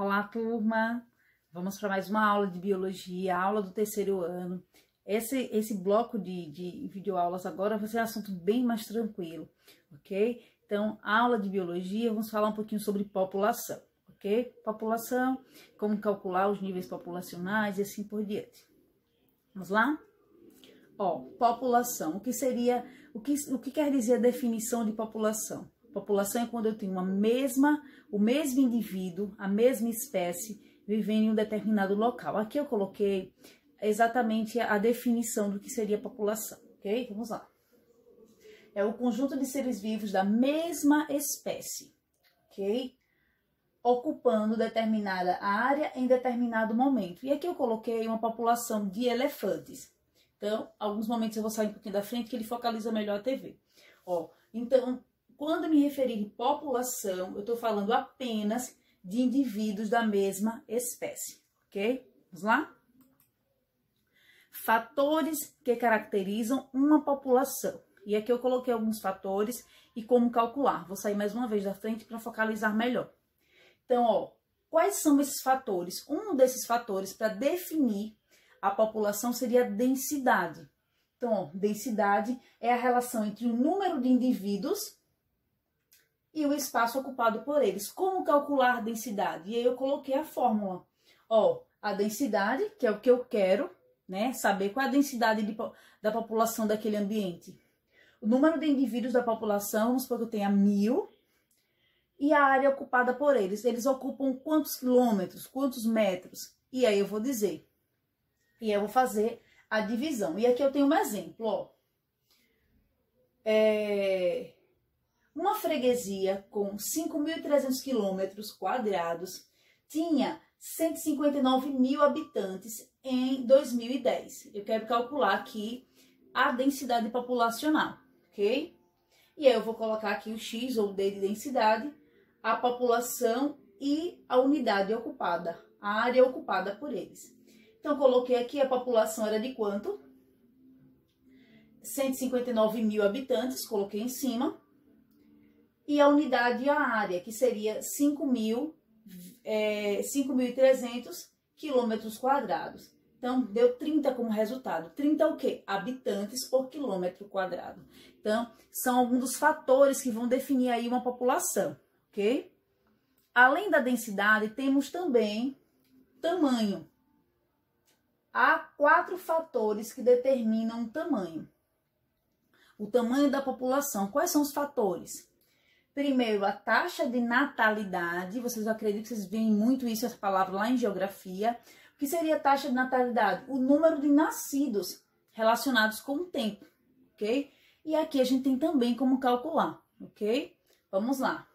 Olá, turma! Vamos para mais uma aula de biologia, aula do terceiro ano. Esse bloco de videoaulas agora vai ser um assunto bem mais tranquilo, ok? Então, aula de biologia, vamos falar um pouquinho sobre população, ok? População, como calcular os níveis populacionais e assim por diante. Vamos lá? Ó, população, o que quer dizer a definição de população? População é quando eu tenho o mesmo indivíduo, a mesma espécie, vivendo em um determinado local. Aqui eu coloquei exatamente a definição do que seria população, ok? Vamos lá. É o conjunto de seres vivos da mesma espécie, ok? Ocupando determinada área em determinado momento. E aqui eu coloquei uma população de elefantes. Então, alguns momentos eu vou sair um pouquinho da frente que ele focaliza melhor a TV. Ó, então, quando me referir em população, eu estou falando apenas de indivíduos da mesma espécie, ok? Vamos lá? Fatores que caracterizam uma população. E aqui eu coloquei alguns fatores e como calcular. Vou sair mais uma vez da frente para focalizar melhor. Então, ó, quais são esses fatores? Um desses fatores para definir a população seria a densidade. Então, ó, densidade é a relação entre o número de indivíduos e o espaço ocupado por eles. Como calcular a densidade? E aí eu coloquei a fórmula. Ó, a densidade, que é o que eu quero, né? Saber qual é a densidade da população daquele ambiente. O número de indivíduos da população, vamos supor que eu tenha 1000, e a área ocupada por eles. Eles ocupam quantos quilômetros, quantos metros? E aí eu vou dizer. E eu vou fazer a divisão. E aqui eu tenho um exemplo, ó. Uma freguesia com 5.300 quilômetros quadrados tinha 159 mil habitantes em 2010. Eu quero calcular aqui a densidade populacional, ok? E aí eu vou colocar aqui o X ou o D de densidade, a população e a unidade ocupada, a área ocupada por eles. Então, coloquei aqui a população era de quanto? 159 mil habitantes, coloquei em cima. E a unidade e a área, que seria 5.300 quilômetros quadrados. Então, deu 30 como resultado. 30 o quê? Habitantes por quilômetro quadrado. Então, são alguns dos fatores que vão definir aí uma população, ok? Além da densidade, temos também tamanho. Há 4 fatores que determinam o tamanho. O tamanho da população. Quais são os fatores? Primeiro, a taxa de natalidade. Vocês acreditam que vocês veem muito isso, essa palavra lá em geografia. O que seria a taxa de natalidade? O número de nascidos relacionados com o tempo, ok? E aqui a gente tem também como calcular, ok? Vamos lá.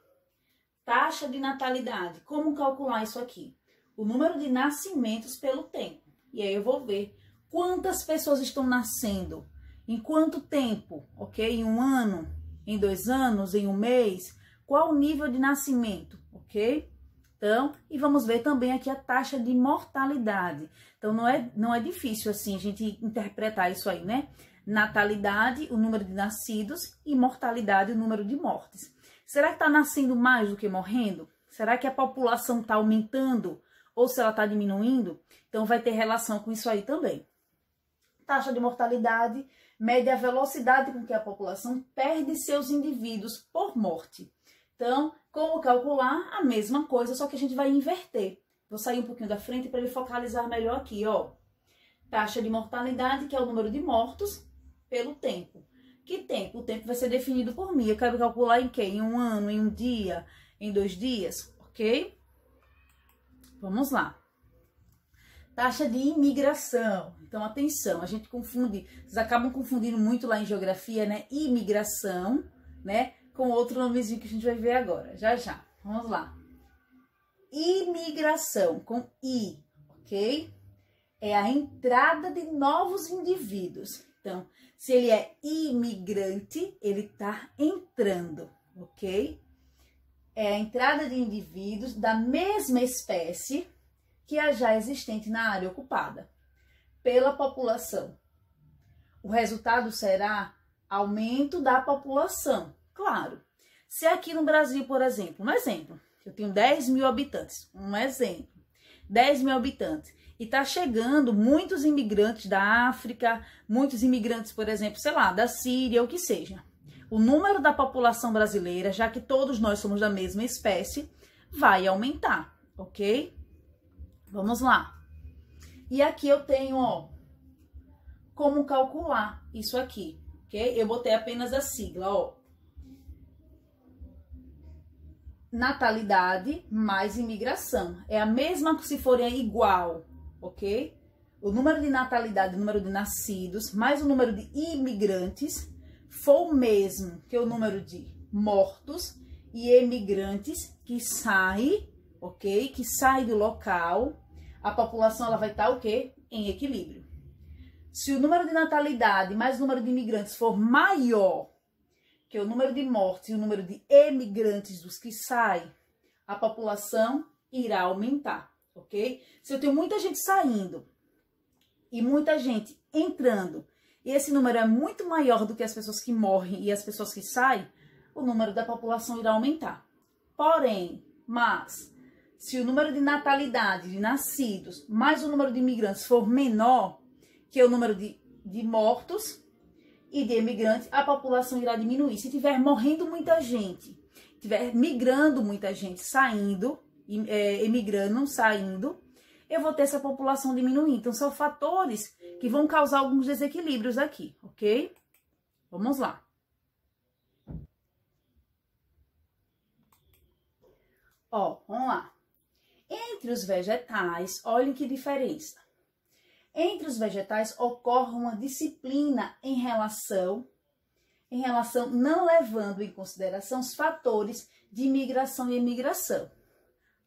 Taxa de natalidade. Como calcular isso aqui? O número de nascimentos pelo tempo. E aí eu vou ver quantas pessoas estão nascendo, em quanto tempo, ok? Em um ano, em 2 anos, em um mês, qual o nível de nascimento, ok? Então, e vamos ver também aqui a taxa de mortalidade. Então, não é difícil assim a gente interpretar isso aí, né? Natalidade, o número de nascidos, e mortalidade, o número de mortes. Será que está nascendo mais do que morrendo? Será que a população está aumentando? Ou se ela está diminuindo? Então, vai ter relação com isso aí também. Taxa de mortalidade mede a velocidade com que a população perde seus indivíduos por morte. Então, como calcular? A mesma coisa, só que a gente vai inverter. Vou sair um pouquinho da frente para ele focalizar melhor aqui, ó. Taxa de mortalidade, que é o número de mortos pelo tempo. Que tempo? O tempo vai ser definido por mim. Eu quero calcular em quê? Em um ano, em um dia, em 2 dias, ok? Vamos lá. Taxa de imigração. Então, atenção, a gente confunde, vocês acabam confundindo muito lá em geografia, né? Imigração, né? Com outro nomezinho que a gente vai ver agora, já já. Vamos lá. Imigração, com I, ok? É a entrada de novos indivíduos. Então, se ele é imigrante, ele está entrando, ok? É a entrada de indivíduos da mesma espécie que a já existente na área ocupada pela população. O resultado será aumento da população. Claro, se aqui no Brasil, por exemplo, um exemplo, eu tenho 10 mil habitantes, um exemplo, 10 mil habitantes, e tá chegando muitos imigrantes da África, muitos imigrantes, por exemplo, sei lá, da Síria, o que seja. O número da população brasileira, já que todos nós somos da mesma espécie, vai aumentar, ok? Vamos lá. E aqui eu tenho, ó, como calcular isso aqui, ok? Eu botei apenas a sigla, ó. Natalidade mais imigração. É a mesma que se forem igual, ok? O número de natalidade, o número de nascidos, mais o número de imigrantes, for o mesmo que o número de mortos e emigrantes que saem, ok? Que saem do local, a população ela vai estar o quê? Em equilíbrio. Se o número de natalidade mais o número de imigrantes for maior que o número de mortes e o número de emigrantes dos que saem, a população irá aumentar, ok? Se eu tenho muita gente saindo e muita gente entrando, e esse número é muito maior do que as pessoas que morrem e as pessoas que saem, o número da população irá aumentar. Porém, se o número de natalidade, de nascidos, mais o número de imigrantes for menor que o número de mortos e de imigrantes, a população irá diminuir. Se tiver morrendo muita gente, tiver migrando muita gente, saindo, emigrando, saindo, eu vou ter essa população diminuindo. Então, são fatores que vão causar alguns desequilíbrios aqui, ok? Vamos lá. Ó, vamos lá. Entre os vegetais, olhem que diferença. Entre os vegetais ocorre uma disciplina em relação não levando em consideração os fatores de migração e emigração.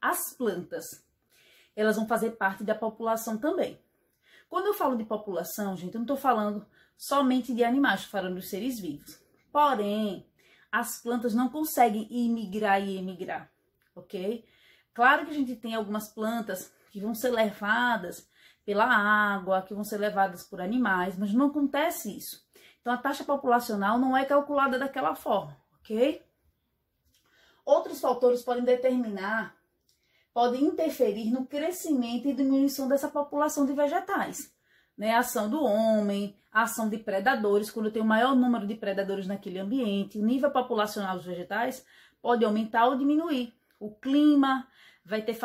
As plantas, elas vão fazer parte da população também. Quando eu falo de população, gente, eu não estou falando somente de animais, estou falando dos seres vivos. Porém, as plantas não conseguem imigrar e emigrar, ok? Claro que a gente tem algumas plantas que vão ser levadas pela água, que vão ser levadas por animais, mas não acontece isso. Então, a taxa populacional não é calculada daquela forma, ok? Outros fatores podem interferir no crescimento e diminuição dessa população de vegetais, né? A ação do homem, a ação de predadores, quando tem o maior número de predadores naquele ambiente, o nível populacional dos vegetais pode aumentar ou diminuir. O clima vai ter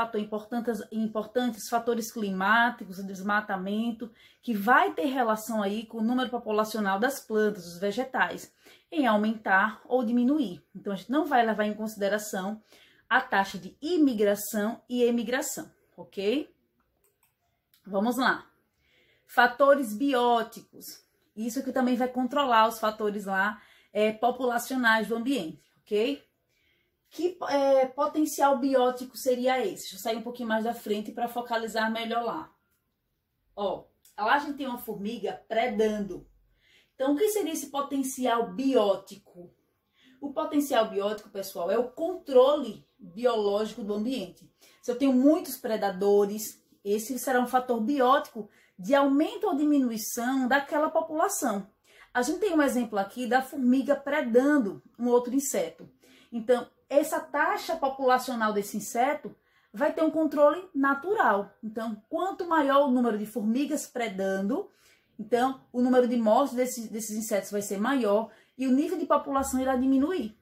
importantes fatores climáticos, o desmatamento, que vai ter relação aí com o número populacional das plantas, dos vegetais, em aumentar ou diminuir. Então, a gente não vai levar em consideração a taxa de imigração e emigração, ok? Vamos lá. Fatores bióticos. Isso que também vai controlar os fatores lá populacionais do ambiente, ok? Que potencial biótico seria esse? Deixa eu sair um pouquinho mais da frente para focalizar melhor lá. Ó, lá a gente tem uma formiga predando. Então, o que seria esse potencial biótico? O potencial biótico, pessoal, é o controle biológico do ambiente. Se eu tenho muitos predadores, esse será um fator biótico de aumento ou diminuição daquela população. A gente tem um exemplo aqui da formiga predando um outro inseto. Então, essa taxa populacional desse inseto vai ter um controle natural. Então, quanto maior o número de formigas predando, então o número de mortes desses insetos vai ser maior e o nível de população irá diminuir,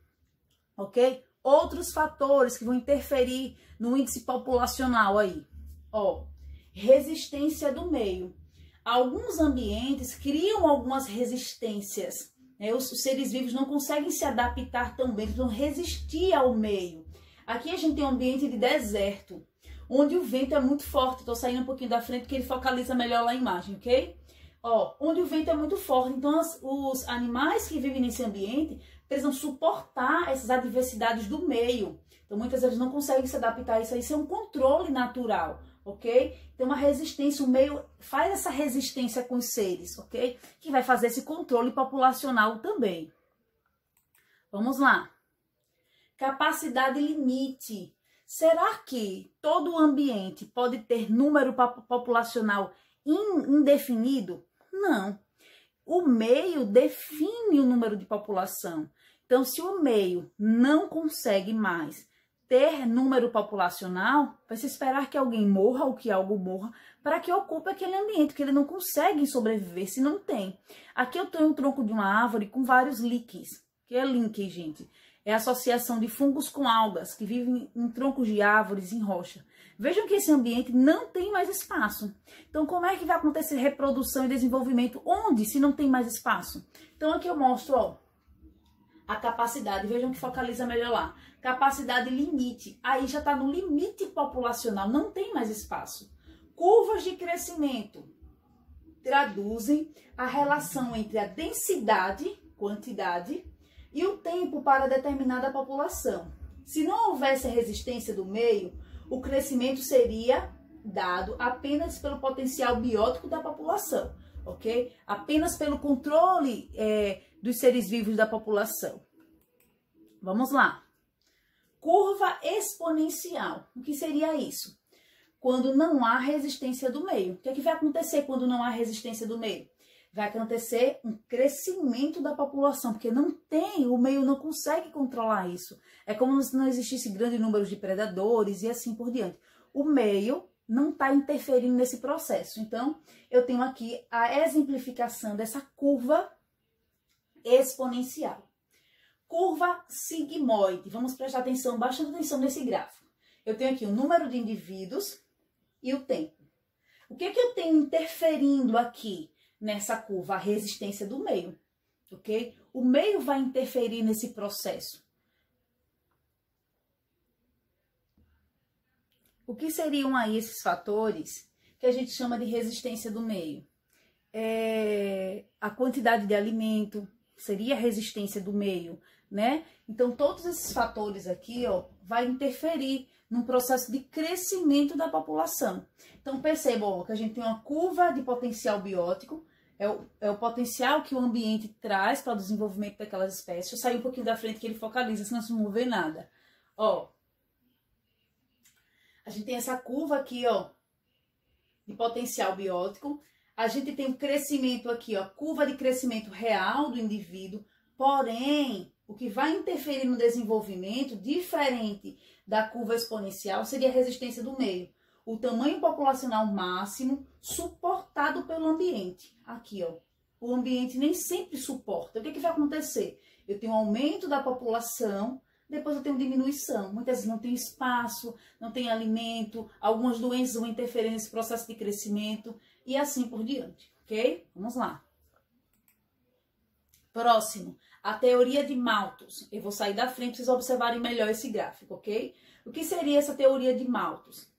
ok? Outros fatores que vão interferir no índice populacional aí, ó, resistência do meio. Alguns ambientes criam algumas resistências, né? Os seres vivos não conseguem se adaptar tão bem, precisam resistir ao meio. Aqui a gente tem um ambiente de deserto, onde o vento é muito forte. Estou saindo um pouquinho da frente porque ele focaliza melhor lá a imagem, ok? Ó, onde o vento é muito forte. Então, os animais que vivem nesse ambiente precisam suportar essas adversidades do meio. Então, muitas vezes não conseguem se adaptar a isso aí. Isso é um controle natural, ok? Tem uma resistência, o meio faz essa resistência com os seres, ok? Que vai fazer esse controle populacional também. Vamos lá. Capacidade limite. Será que todo o ambiente pode ter número populacional indefinido? Não. O meio define o número de população. Então, se o meio não consegue mais ter número populacional, vai se esperar que alguém morra ou que algo morra para que ocupe aquele ambiente, que ele não consegue sobreviver se não tem. Aqui eu tenho um tronco de uma árvore com vários líquens. O que é líquen, gente? É a associação de fungos com algas que vivem em troncos de árvores, em rocha. Vejam que esse ambiente não tem mais espaço. Então, como é que vai acontecer reprodução e desenvolvimento? Onde, se não tem mais espaço? Então, aqui eu mostro, ó, a capacidade. Vejam que focaliza melhor lá. Capacidade limite. Aí já está no limite populacional, não tem mais espaço. Curvas de crescimento traduzem a relação entre a densidade, quantidade, e o tempo para determinada população. Se não houvesse a resistência do meio, o crescimento seria dado apenas pelo potencial biótico da população, ok? Apenas pelo controle dos seres vivos da população. Vamos lá. Curva exponencial. O que seria isso? Quando não há resistência do meio. O que é que vai acontecer quando não há resistência do meio? Vai acontecer um crescimento da população, porque não tem, o meio não consegue controlar isso. É como se não existisse grande número de predadores e assim por diante. O meio não está interferindo nesse processo. Então, eu tenho aqui a exemplificação dessa curva exponencial. Curva sigmoide. Vamos prestar atenção, bastante atenção nesse gráfico. Eu tenho aqui o número de indivíduos e o tempo. O que é que eu tenho interferindo aqui nessa curva? A resistência do meio, ok? O meio vai interferir nesse processo. O que seriam aí esses fatores que a gente chama de resistência do meio? A quantidade de alimento seria a resistência do meio, né? Então, todos esses fatores aqui, ó, vai interferir num processo de crescimento da população. Então, percebam, ó, que a gente tem uma curva de potencial biótico, é o potencial que o ambiente traz para o desenvolvimento daquelas espécies. Eu saí um pouquinho da frente que ele focaliza, senão você não vou ver nada. Ó, a gente tem essa curva aqui, ó, de potencial biótico. A gente tem o crescimento aqui, ó, curva de crescimento real do indivíduo. Porém, o que vai interferir no desenvolvimento, diferente da curva exponencial, seria a resistência do meio. O tamanho populacional máximo suportado pelo ambiente. Aqui, ó, o ambiente nem sempre suporta. O que vai acontecer? Eu tenho um aumento da população, depois eu tenho diminuição. Muitas vezes não tem espaço, não tem alimento, algumas doenças vão interferir nesse processo de crescimento e assim por diante, ok? Vamos lá. Próximo, a teoria de Malthus. Eu vou sair da frente para vocês observarem melhor esse gráfico, ok? O que seria essa teoria de Malthus?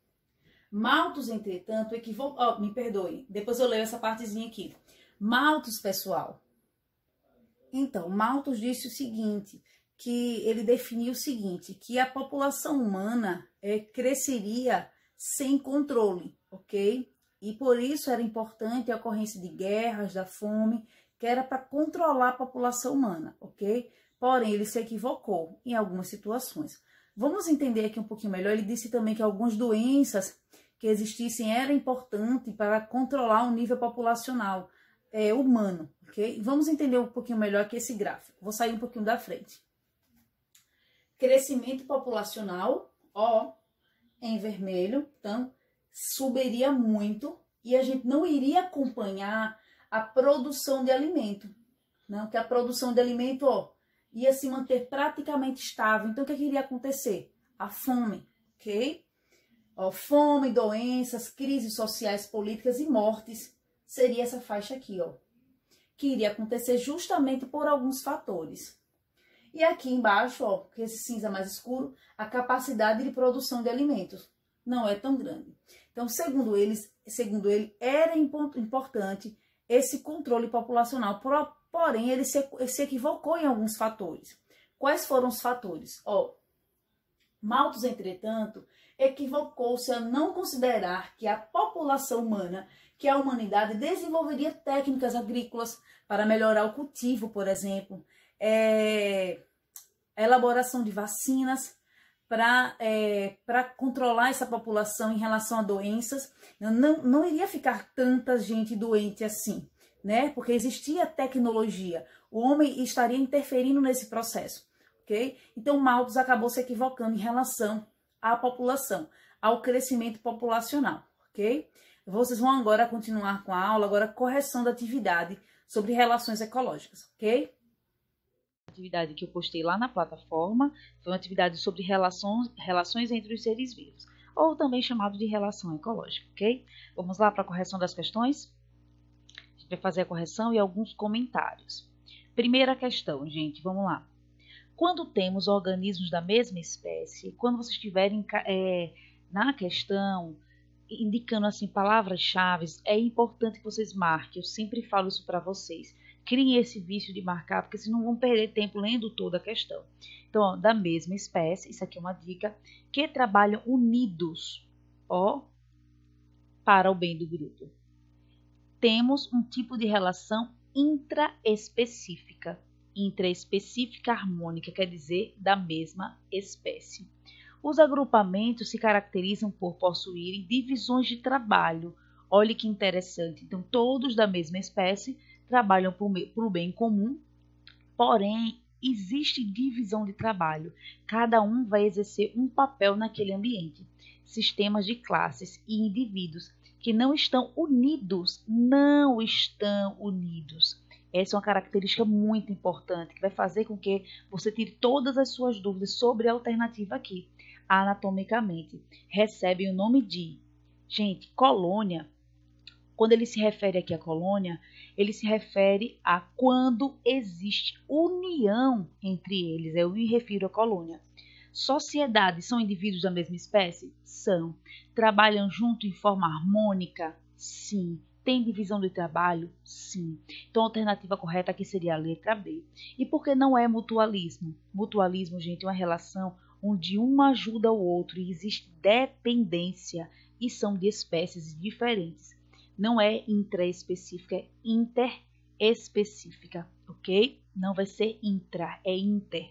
Malthus, entretanto, me perdoe, depois eu leio essa partezinha aqui. Malthus, pessoal. Então, Malthus disse o seguinte, que ele definiu o seguinte, que a população humana cresceria sem controle, ok? E por isso era importante a ocorrência de guerras, da fome, que era para controlar a população humana, ok? Porém, ele se equivocou em algumas situações. Vamos entender aqui um pouquinho melhor. Ele disse também que algumas doenças que existissem era importante para controlar o nível populacional humano, ok? Vamos entender um pouquinho melhor aqui esse gráfico. Vou sair um pouquinho da frente. Crescimento populacional, ó, em vermelho, então, subiria muito e a gente não iria acompanhar a produção de alimento, não? Que a produção de alimento, ó, ia se manter praticamente estável. Então, o que iria acontecer? A fome, ok? Ó, fome, doenças, crises sociais, políticas e mortes seria essa faixa aqui, ó, que iria acontecer justamente por alguns fatores. E aqui embaixo, ó, que esse cinza mais escuro, a capacidade de produção de alimentos não é tão grande. Então, segundo ele, era importante esse controle populacional, porém ele se equivocou em alguns fatores. Quais foram os fatores? Ó, Malthus, entretanto, equivocou-se a não considerar que a população humana, que a humanidade desenvolveria técnicas agrícolas para melhorar o cultivo, por exemplo, a elaboração de vacinas para controlar essa população em relação a doenças. Não iria ficar tanta gente doente assim, né? Porque existia tecnologia. O homem estaria interferindo nesse processo, ok? Então, Malthus acabou se equivocando em relação à população, ao crescimento populacional, ok? Vocês vão agora continuar com a aula, agora correção da atividade sobre relações ecológicas, ok? A atividade que eu postei lá na plataforma foi uma atividade sobre relações entre os seres vivos, ou também chamado de relação ecológica, ok? Vamos lá para a correção das questões? A gente vai fazer a correção e alguns comentários. Primeira questão, gente, vamos lá. Quando temos organismos da mesma espécie, quando vocês estiverem na questão indicando assim palavras-chave, é importante que vocês marquem. Eu sempre falo isso para vocês. Criem esse vício de marcar, porque senão vão perder tempo lendo toda a questão. Então, ó, da mesma espécie, isso aqui é uma dica, que trabalham unidos, ó, para o bem do grupo. Temos um tipo de relação intraespecífica. Intraespecífica harmônica, quer dizer, da mesma espécie. Os agrupamentos se caracterizam por possuírem divisões de trabalho. Olha que interessante. Então, todos da mesma espécie trabalham para o bem comum, porém, existe divisão de trabalho. Cada um vai exercer um papel naquele ambiente. Sistemas de classes e indivíduos que não estão unidos, Essa é uma característica muito importante, que vai fazer com que você tire todas as suas dúvidas sobre a alternativa aqui. Anatomicamente, recebe o nome de... Gente, colônia, quando ele se refere aqui à colônia, ele se refere a quando existe união entre eles. Eu me refiro à colônia. Sociedades são indivíduos da mesma espécie? São. Trabalham junto em forma harmônica? Sim. Tem divisão do trabalho? Sim. Então, a alternativa correta aqui seria a letra B. E por que não é mutualismo? Mutualismo, gente, é uma relação onde um ajuda o outro e existe dependência e são de espécies diferentes. Não é intraespecífica, é interespecífica, ok? Não vai ser intra, é inter.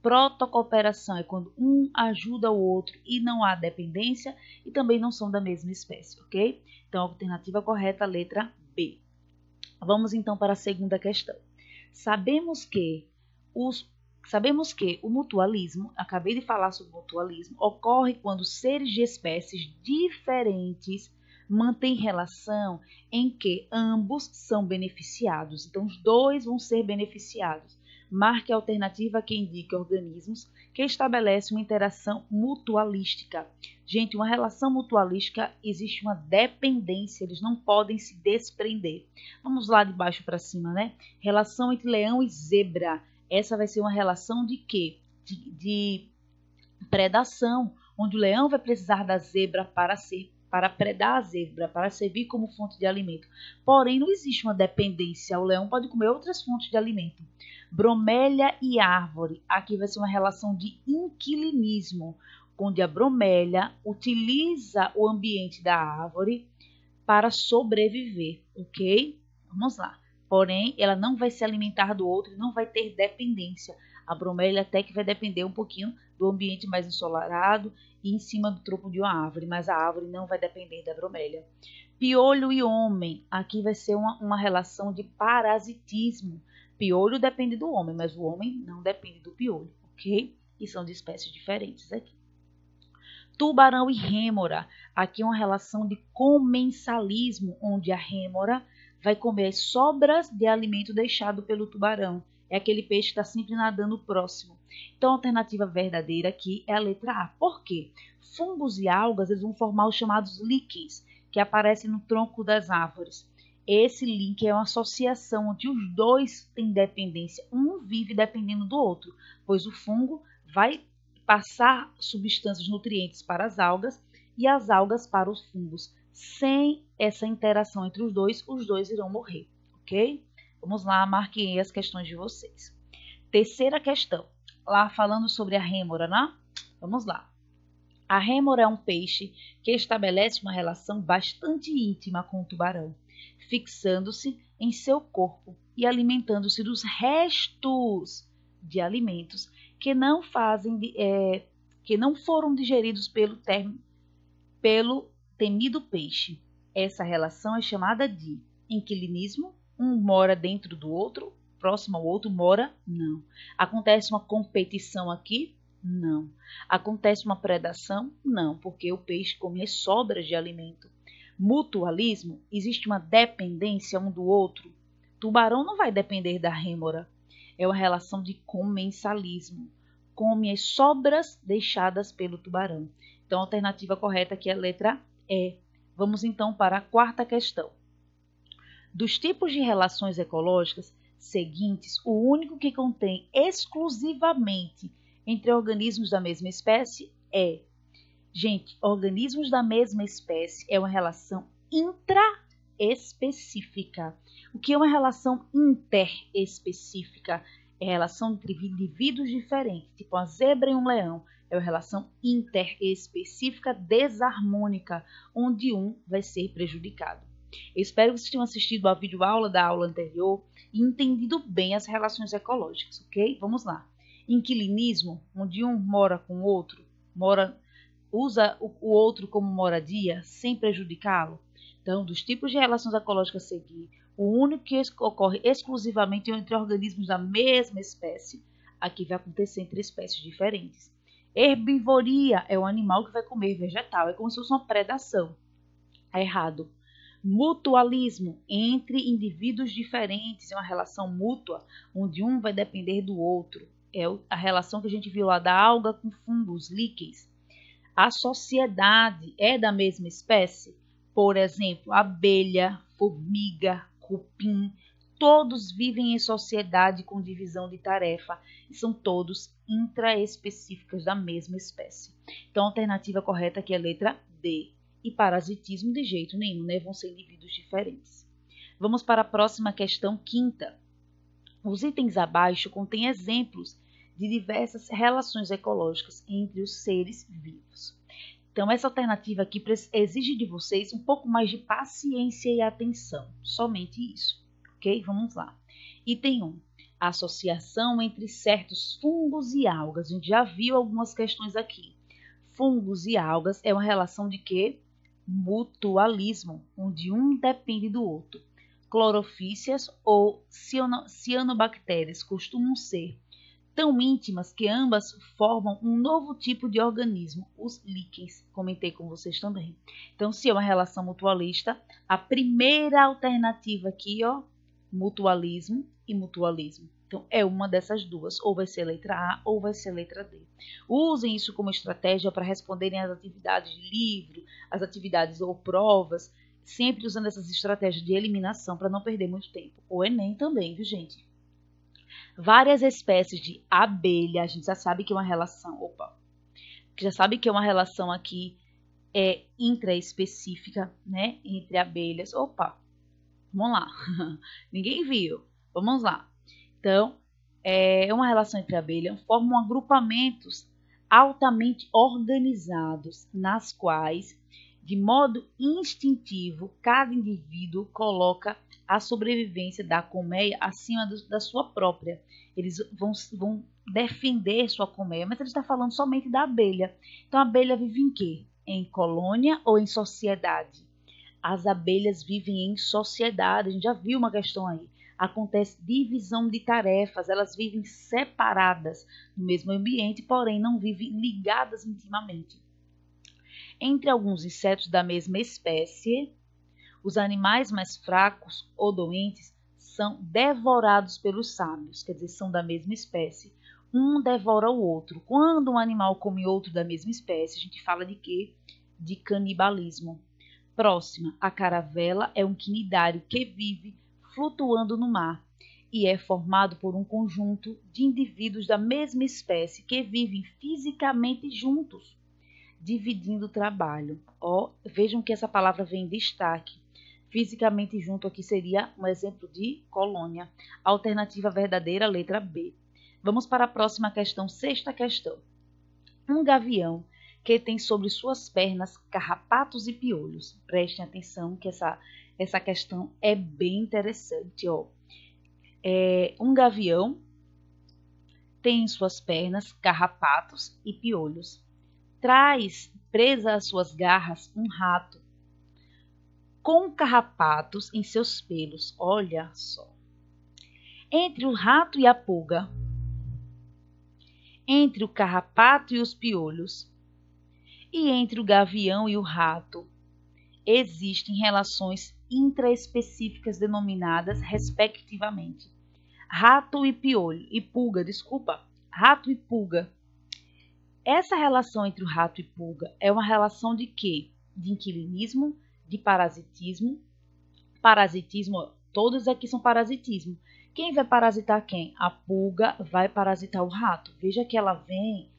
Protocooperação é quando um ajuda o outro e não há dependência e também não são da mesma espécie, ok? Então, a alternativa correta, a letra B. Vamos então para a segunda questão. Sabemos que o mutualismo, acabei de falar sobre o mutualismo, ocorre quando seres de espécies diferentes mantêm relação em que ambos são beneficiados. Então, os dois vão ser beneficiados. Marque a alternativa que indica organismos que estabelecem uma interação mutualística. Gente, uma relação mutualística existe uma dependência, eles não podem se desprender. Vamos lá de baixo para cima, né? Relação entre leão e zebra. Essa vai ser uma relação de quê? De predação, onde o leão vai precisar da zebra para predar a zebra, para servir como fonte de alimento. Porém, não existe uma dependência. O leão pode comer outras fontes de alimento. Bromélia e árvore. Aqui vai ser uma relação de inquilinismo, onde a bromélia utiliza o ambiente da árvore para sobreviver, ok? Vamos lá. Porém, ela não vai se alimentar do outro e não vai ter dependência. A bromélia até que vai depender um pouquinho do ambiente mais ensolarado e em cima do tronco de uma árvore, mas a árvore não vai depender da bromélia. Piolho e homem. Aqui vai ser uma relação de parasitismo. Piolho depende do homem, mas o homem não depende do piolho, ok? E são de espécies diferentes aqui. Tubarão e rêmora. Aqui é uma relação de comensalismo, onde a rêmora vai comer as sobras de alimento deixado pelo tubarão. É aquele peixe que está sempre nadando próximo. Então, a alternativa verdadeira aqui é a letra A. Por quê? Fungos e algas eles vão formar os chamados líquens, que aparecem no tronco das árvores. Esse link é uma associação onde os dois têm dependência. Um vive dependendo do outro, pois o fungo vai passar substâncias nutrientes para as algas e as algas para os fungos. Sem essa interação entre os dois irão morrer, ok? Vamos lá, marquem as questões de vocês. Terceira questão, lá falando sobre a rêmora, né? Vamos lá. A rêmora é um peixe que estabelece uma relação bastante íntima com o tubarão, fixando-se em seu corpo e alimentando-se dos restos de alimentos que não foram digeridos pelo temido peixe. Essa relação é chamada de inquilinismo. Um mora dentro do outro próximo ao outro mora? Não. Acontece uma competição aqui? Não. Acontece uma predação? Não, porque o peixe come as sobras de alimento. Mutualismo, existe uma dependência um do outro. Tubarão não vai depender da rêmora. É uma relação de comensalismo. Come as sobras deixadas pelo tubarão. Então, a alternativa correta aqui é a letra E. Vamos então para a quarta questão. Dos tipos de relações ecológicas seguintes, o único que contém exclusivamente entre organismos da mesma espécie é... Gente, organismos da mesma espécie é uma relação intraespecífica. O que é uma relação interespecífica? É a relação entre indivíduos diferentes, tipo uma zebra e um leão. É uma relação interespecífica desarmônica, onde um vai ser prejudicado. Eu espero que vocês tenham assistido a videoaula da aula anterior e entendido bem as relações ecológicas, ok? Vamos lá. Inquilinismo, onde um mora com o outro, usa o outro como moradia, sem prejudicá-lo. Então, dos tipos de relações ecológicas a seguir, o único que ocorre exclusivamente entre organismos da mesma espécie, aqui vai acontecer entre espécies diferentes. Herbivoria é um animal que vai comer vegetal, é como se fosse uma predação. É errado. Mutualismo, entre indivíduos diferentes, é uma relação mútua, onde um vai depender do outro. É a relação que a gente viu lá da alga com fungos, líquens. A sociedade é da mesma espécie? Por exemplo, abelha, formiga, cupim, todos vivem em sociedade com divisão de tarefa e são todos intraespecíficas da mesma espécie. Então, a alternativa correta aqui é a letra D. E parasitismo de jeito nenhum, né? Vão ser indivíduos diferentes. Vamos para a próxima questão, quinta. Os itens abaixo contêm exemplos de diversas relações ecológicas entre os seres vivos. Então, essa alternativa aqui exige de vocês um pouco mais de paciência e atenção. Somente isso, ok? Vamos lá. Item 1. Associação entre certos fungos e algas. A gente já viu algumas questões aqui. Fungos e algas é uma relação de quê? Mutualismo, onde um depende do outro. Clorofícias ou cianobactérias costumam ser tão íntimas que ambas formam um novo tipo de organismo, os líquens. Comentei com vocês também. Então, se é uma relação mutualista, a primeira alternativa aqui, ó, mutualismo e mutualismo. Então, é uma dessas duas, ou vai ser letra A ou vai ser letra D. Usem isso como estratégia para responderem às atividades de livro, às atividades ou provas, sempre usando essas estratégias de eliminação para não perder muito tempo. O Enem também, viu, gente? Várias espécies de abelha, a gente já sabe que é uma relação, aqui intraespecífica, né, entre abelhas. Vamos lá, ninguém viu, vamos lá. Então, é uma relação entre abelhas, formam agrupamentos altamente organizados, nas quais, de modo instintivo, cada indivíduo coloca a sobrevivência da colmeia acima da sua própria. Eles vão defender sua colmeia, mas ele está falando somente da abelha. Então, a abelha vive em quê? Em colônia ou em sociedade? As abelhas vivem em sociedade, a gente já viu uma questão aí. Acontece divisão de tarefas, elas vivem separadas no mesmo ambiente, porém não vivem ligadas intimamente. Entre alguns insetos da mesma espécie, os animais mais fracos ou doentes são devorados pelos sábios, quer dizer, são da mesma espécie. Um devora o outro. Quando um animal come outro da mesma espécie, a gente fala de quê? De canibalismo. Próxima, a caravela é um quinidário que vive flutuando no mar e é formado por um conjunto de indivíduos da mesma espécie que vivem fisicamente juntos, dividindo o trabalho. Vejam que essa palavra vem em destaque. Fisicamente junto aqui seria um exemplo de colônia. Alternativa verdadeira, letra B. Vamos para a próxima questão, sexta questão. Um gavião que tem sobre suas pernas carrapatos e piolhos. Prestem atenção que essa questão é bem interessante. Um gavião tem em suas pernas carrapatos e piolhos. Traz presa às suas garras um rato com carrapatos em seus pelos. Olha só. Entre o rato e a pulga, entre o carrapato e os piolhos, e entre o gavião e o rato, existem relações intraespecíficas denominadas, respectivamente, rato e piolho, e pulga, desculpa, rato e pulga. Essa relação entre o rato e pulga é uma relação de quê? De inquilinismo, de parasitismo. Parasitismo, todos aqui são parasitismo. Quem vai parasitar quem? A pulga vai parasitar o rato. Veja que ela vem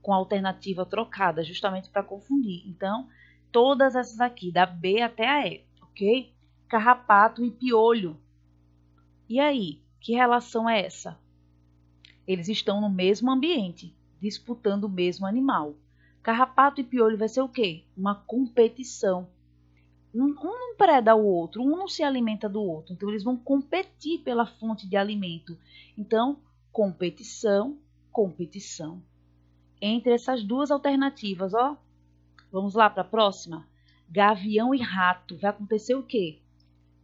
com a alternativa trocada, justamente para confundir. Então, todas essas aqui, da B até a E, ok? Carrapato e piolho. E aí, que relação é essa? Eles estão no mesmo ambiente, disputando o mesmo animal. Carrapato e piolho vai ser o quê? Uma competição. Um não preda o outro, um não se alimenta do outro. Então, eles vão competir pela fonte de alimento. Então, competição, competição. Entre essas duas alternativas, ó. Vamos lá para a próxima? Gavião e rato. Vai acontecer o quê?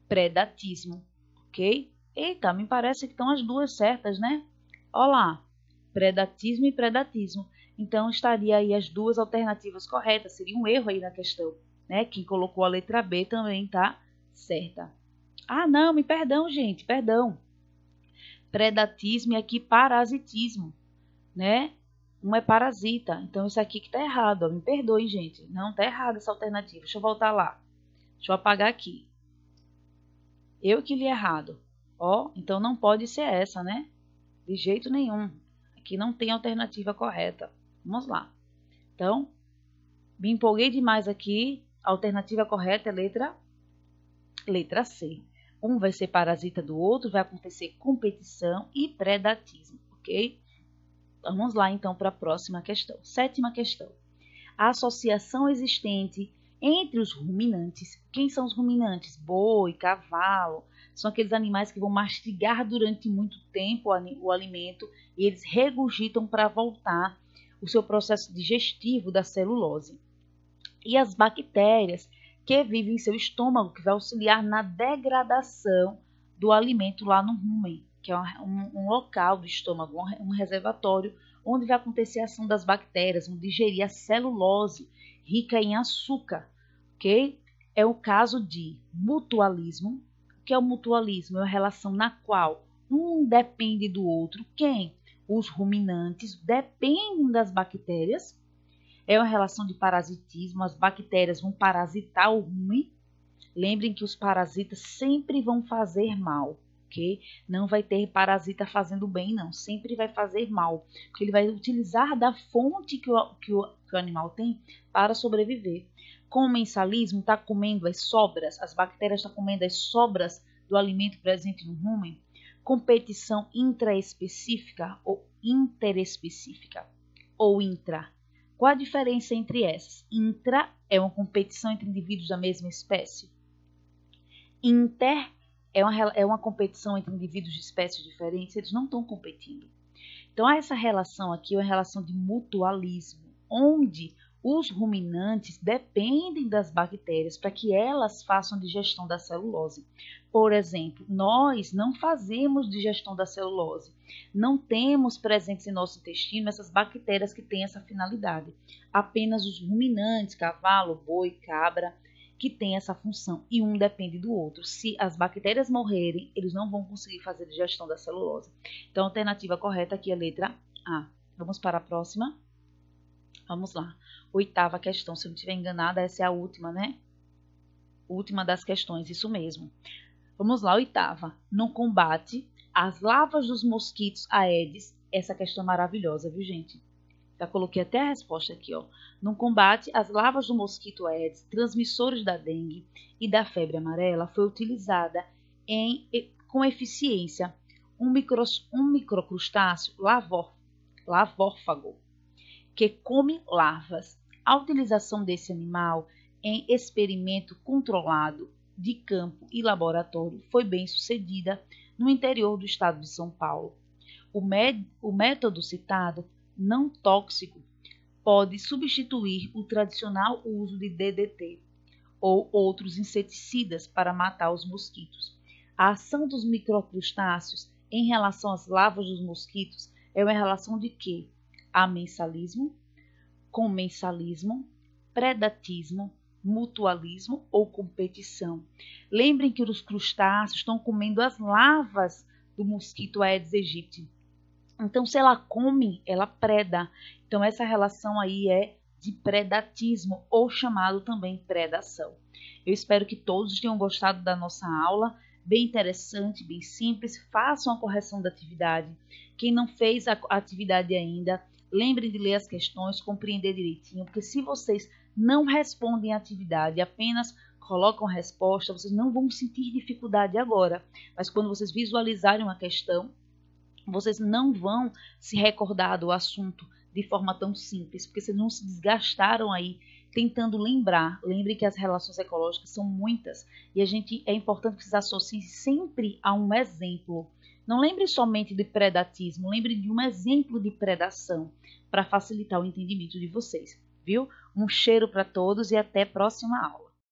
Predatismo, ok? Eita, me parece que estão as duas certas, né? Olha lá, predatismo e predatismo. Então, estaria aí as duas alternativas corretas. Seria um erro aí na questão, né? Quem colocou a letra B também tá certa. Ah, não, me perdão, gente, perdão. Predatismo e aqui parasitismo, né? Um é parasita, então isso aqui que tá errado, ó. Me perdoem, gente. Não, tá errado essa alternativa. Deixa eu voltar lá. Deixa eu apagar aqui. Eu que li errado. Ó, então não pode ser essa, né? De jeito nenhum. Aqui não tem alternativa correta. Vamos lá. Então, me empolguei demais aqui. A alternativa correta é letra C. Um vai ser parasita do outro, vai acontecer competição e predatismo, ok? Vamos lá, então, para a próxima questão. Sétima questão. A associação existente entre os ruminantes. Quem são os ruminantes? Boi, cavalo. São aqueles animais que vão mastigar durante muito tempo o alimento e eles regurgitam para voltar o seu processo digestivo da celulose. E as bactérias que vivem em seu estômago, que vai auxiliar na degradação do alimento lá no rumen, que é um local do estômago, um reservatório, onde vai acontecer a ação das bactérias, vão digerir a celulose rica em açúcar, ok? É o caso de mutualismo. O que é o mutualismo? É uma relação na qual um depende do outro. Quem? Os ruminantes dependem das bactérias. É uma relação de parasitismo, as bactérias vão parasitar o rumen. Lembrem que os parasitas sempre vão fazer mal, ok? Não vai ter parasita fazendo bem, não. Sempre vai fazer mal, porque ele vai utilizar da fonte que o animal tem para sobreviver. Com o mensalismo, está comendo as sobras, as bactérias estão comendo as sobras do alimento presente no rumen. Competição intraespecífica ou interespecífica, ou intra. Qual a diferença entre essas? Intra é uma competição entre indivíduos da mesma espécie. Inter é uma competição entre indivíduos de espécies diferentes, eles não estão competindo. Então, essa relação aqui é uma relação de mutualismo, onde os ruminantes dependem das bactérias para que elas façam digestão da celulose. Por exemplo, nós não fazemos digestão da celulose, não temos presentes em nosso intestino essas bactérias que têm essa finalidade. Apenas os ruminantes, cavalo, boi, cabra, que têm essa função e um depende do outro. Se as bactérias morrerem, eles não vão conseguir fazer digestão da celulose. Então, a alternativa correta aqui é a letra A. Vamos para a próxima? Vamos lá. Oitava questão, se eu não estiver enganada, essa é a última, né? Última das questões, isso mesmo. Vamos lá, oitava. No combate às larvas dos mosquitos Aedes, essa questão é maravilhosa, viu, gente? Já coloquei até a resposta aqui, ó. No combate às larvas do mosquito Aedes, transmissores da dengue e da febre amarela, foi utilizada com eficiência um microcrustáceo lavófago, que come larvas. A utilização desse animal em experimento controlado de campo e laboratório foi bem sucedida no interior do estado de São Paulo. O método citado, não tóxico, pode substituir o tradicional uso de DDT ou outros inseticidas para matar os mosquitos. A ação dos microcrustáceos em relação às larvas dos mosquitos é uma relação de quê? Amensalismo, comensalismo, predatismo, mutualismo ou competição. Lembrem que os crustáceos estão comendo as larvas do mosquito Aedes aegypti. Então, se ela come, ela preda. Então, essa relação aí é de predatismo, ou chamado também predação. Eu espero que todos tenham gostado da nossa aula, bem interessante, bem simples. Façam a correção da atividade. Quem não fez a atividade ainda, lembrem de ler as questões, compreender direitinho, porque se vocês não respondem a atividade, apenas colocam a resposta, vocês não vão sentir dificuldade agora. Mas quando vocês visualizarem uma questão, vocês não vão se recordar do assunto de forma tão simples, porque vocês não se desgastaram aí tentando lembrar. Lembre que as relações ecológicas são muitas e é importante que vocês associem sempre a um exemplo. Não lembre somente de predatismo, lembre de um exemplo de predação para facilitar o entendimento de vocês, viu? Um cheiro para todos e até a próxima aula.